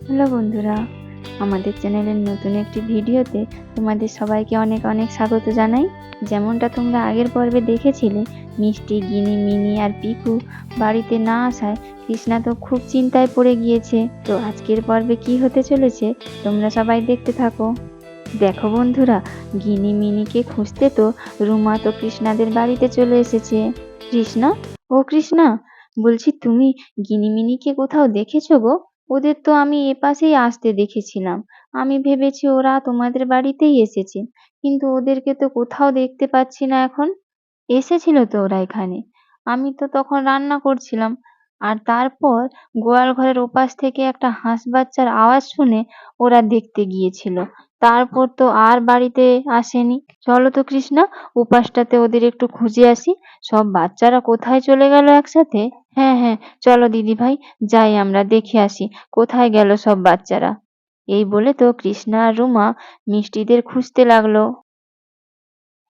Hello বন্ধুরা, আমাদের চ্যানেলের নতুন একটি ভিডিওতে তোমাদের সবাইকে অনেক অনেক স্বাগত জানাই। যেমনটা তোমরা আগের পর্বে দেখেছিলে, মিষ্টি, গিনি, মিনি আর পিকু বাড়িতে না আসায় কৃষ্ণা তো খুব চিন্তায় পড়ে গিয়েছে। তো আজকের পর্বে কি হতে চলেছে তোমরা সবাই দেখতে থাকো। দেখো বন্ধুরা, গিনি মিনিকে খুঁজতে তো রুমা তো কৃষ্ণাদের বাড়িতে চলে এসেছে। কৃষ্ণা, ও কৃষ্ণা, বলছি তুমি গিনি মিনিকে কোথাও দেখেছো গো? ওদের তো আমি এপাশেই আসতে দেখেছিলাম। আমি ভেবেছি ওরা তোমাদের বাড়িতেই এসেছে, কিন্তু ওদেরকে তো কোথাও দেখতে পাচ্ছি না এখন। এসেছিল তো ওরা এখানে, আমি তো তখন রান্না করছিলাম, আর তারপর গোয়াল ঘরের ওপাশ থেকে একটা হাঁস বাচ্চার আওয়াজ শুনে ওরা দেখতে গিয়েছিল। তারপর তো আর বাড়িতে আসেনি। চলো তো কৃষ্ণা, উপাসটাতে ওদের একটু খুঁজে আসি। সব বাচ্চারা কোথায় চলে গেল একসাথে। হ্যাঁ হ্যাঁ, চলো দিদি ভাই, যাই আমরা দেখে আসি কোথায় গেল সব বাচ্চারা। এই বলে তো কৃষ্ণা আর রুমা মিষ্টিদের খুঁজতে লাগলো।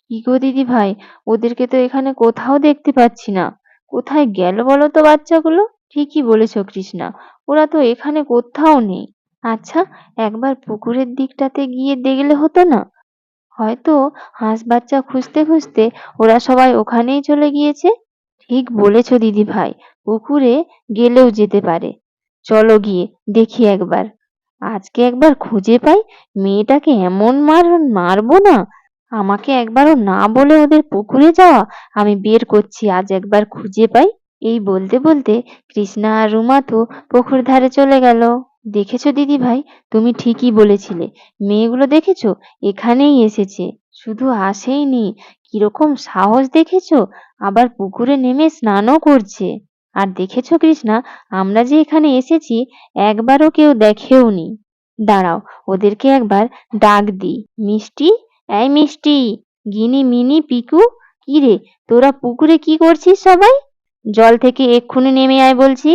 কি গো দিদি ভাই, ওদেরকে তো এখানে কোথাও দেখতে পাচ্ছি না। কোথায় গেল বলো তো বাচ্চাগুলো? ঠিকই বলেছো কৃষ্ণা, ওরা তো এখানে কোথাও নেই। আচ্ছা, একবার পুকুরের দিকটাতে গিয়ে দেখলে হতো না? হয়তো হাঁস বাচ্চা খুঁজতে খুঁজতে ওরা সবাই ওখানেই চলে গিয়েছে। ঠিক বলেছো দিদি ভাই, পুকুরে গেলেও যেতে পারে। চলো গিয়ে দেখি একবার। আজকে একবার খুঁজে পাই, মেয়েটাকে এমন মারবো না। আমাকে একবারও না বলে ওদের পুকুরে যাওয়া। আমি বের করছি, আজ একবার খুঁজে পাই। এই বলতে বলতে কৃষ্ণা আর রুমা তো পুকুর ধারে চলে গেল। দেখেছো দিদি ভাই, তুমি ঠিকই বলেছিলে। মেয়েগুলো দেখেছো এখানেই এসেছে, শুধু আসেইনি, কিরকম সাহস দেখেছো, আবার পুকুরে নেমে স্নানও করছে। আর দেখেছো কৃষ্ণা, আমরা যে এখানে এসেছি একবারও কেউ দেখেওনি। দাঁড়াও, ওদেরকে একবার ডাক দিই। মিষ্টি, এই মিষ্টি, গিনি, মিনি, পিকু, কি রে, তোরা পুকুরে কি করছিস সবাই? জল থেকে এক্ষুনি নেমে আয় বলছি।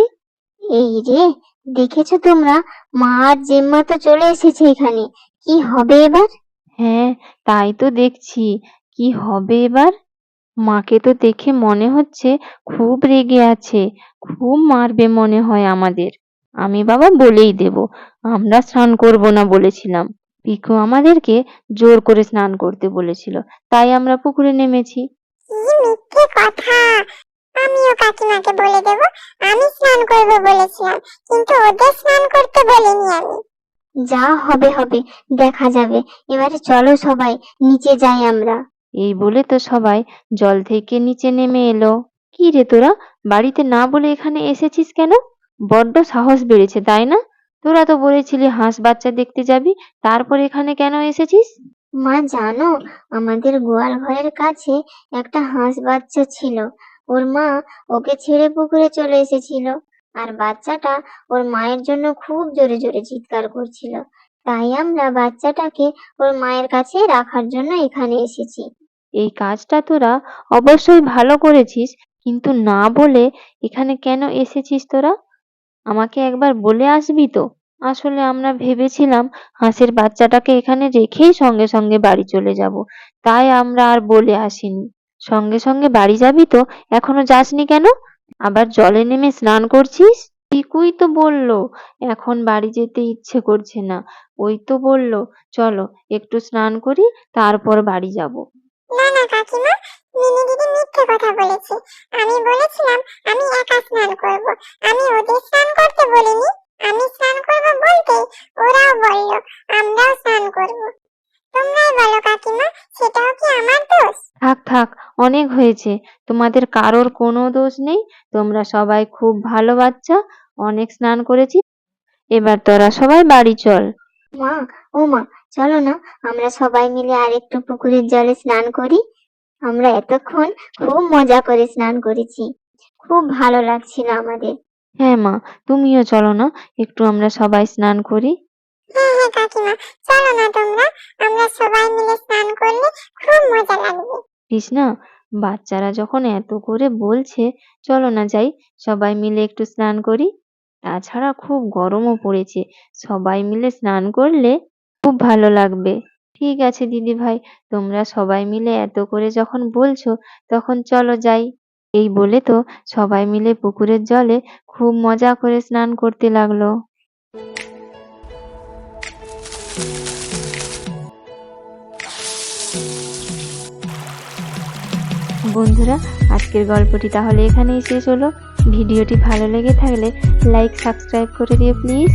এই রে, দেখেছো তোমরা? মা আর জেম্মা তো চলে এসেছে এখানে। কি হবে এবার? হ্যাঁ, তাই তো দেখছি। কি হবে এবার? মাকে তো দেখে মনে হচ্ছে খুব রেগে আছে, খুব মারবে মনে হয় আমাদের। আমি বাবা বলেই দেব, আমরা স্নান করব না বলেছিলাম। পিকু আমাদেরকে জোর করে স্নান করতে বলেছিল, তাই আমরা পুকুরে নেমেছি। কি মিথ্যে কথা! আমিও কাকিমাকে বলে দেব আমি স্নান করব বলেছিলাম, কিন্তু ওদের স্নান করতে বলিনি আমি। যা হবে হবে, দেখা যাবে। এবারে চলো সবাই নিচে যাই আমরা। এই বলে তো সবাই জল থেকে নিচে নেমে এলো। কি রে তোরা, বাড়িতে না বলে এখানে এসেছিস কেন? বড্ড সাহস বেড়েছে তাই না? তোরা তো বলেছিলি হাঁস বাচ্চা দেখতে যাবি, তারপর এখানে কেন এসেছিস? মা জানো, আমাদের গোয়াল ঘরের কাছে একটা হাঁস বাচ্চা ছিল। ওর মা ওকে ছেড়ে পুকুরে চলে এসেছিল, আর বাচ্চাটা ওর মায়ের জন্য খুব জোরে জোরে চিৎকার করছিল। তাই আমরা বাচ্চাটাকে ওর মায়ের কাছে রাখার জন্য এখানে এসেছি। এই কাজটা তোরা অবশ্যই ভালো করেছিস, কিন্তু না বলে এখানে কেন এসেছিস তোরা? আমাকে একবার বলে আসবি তো। আসলে আমরা ভেবেছিলাম হাঁসের বাচ্চাটাকে এখানে রেখেই সঙ্গে সঙ্গে বাড়ি চলে যাব, তাই আমরা আর বলে আসিনি। সঙ্গে সঙ্গে বাড়ি যাবি তো, এখনো যাসনি কেন? আবার জলে নেমে স্নান করছিস। পিকুই তো বললো এখন বাড়ি যেতে ইচ্ছে করছে না। ওই তো বললো চলো একটু স্নান করি, তারপর বাড়ি যাব। না না কাকিমা, মিনি দিদি মিথ্যে কথা বলেছে। আমি বলেছিলাম আমি একা স্নান করব, আমি ওদের স্নান করতে বলিনি। আমি স্নান করব বলতেই ওরাও বলল আমরাও স্নান করব। তোমরাই বলো কাকিমা, সেটাও কি আমার দোষ? থাক থাক, অনেক হয়েছে। তোমাদের কারোর কোনো দোষ নেই। তোমরা সবাই খুব ভালো বাচ্চা, অনেক স্নান করেছিস। এবার তোরা সবাই বাড়ি চল। মা, ও মা, চলো না আমরা সবাই মিলে আরেকটু পুকুরের জলে স্নান করি। আমরা এতক্ষণ খুব মজা করে স্নান করেছি, খুব ভালো লাগছিল আমাদের। হ্যাঁ মা, তুমিও চলো না, একটু আমরা সবাই স্নান করি। হ্যাঁ হ্যাঁ কাকিমা, চলো না তোমরা, আমরা সবাই মিলে স্নান করলে খুব মজা লাগবে। কৃষ্ণা, বাচ্চারা যখন এত করে বলছে, চলো না যাই, সবাই মিলে একটু স্নান করি। তাছাড়া খুব গরমও পড়েছে, সবাই মিলে স্নান করলে খুব ভালো লাগবে। ঠিক আছে দিদি ভাই, তোমরা সবাই মিলে এত করে যখন বলছো, তখন চলো যাই। এই বলে তো সবাই মিলে পুকুরের জলে খুব মজা করে স্নান করতে লাগলো। বন্ধুরা, আজকের গল্পটি তাহলে এখানেই শেষ হলো। ভিডিওটি ভালো লেগে থাকলে লাইক সাবস্ক্রাইব করে দিও প্লিজ।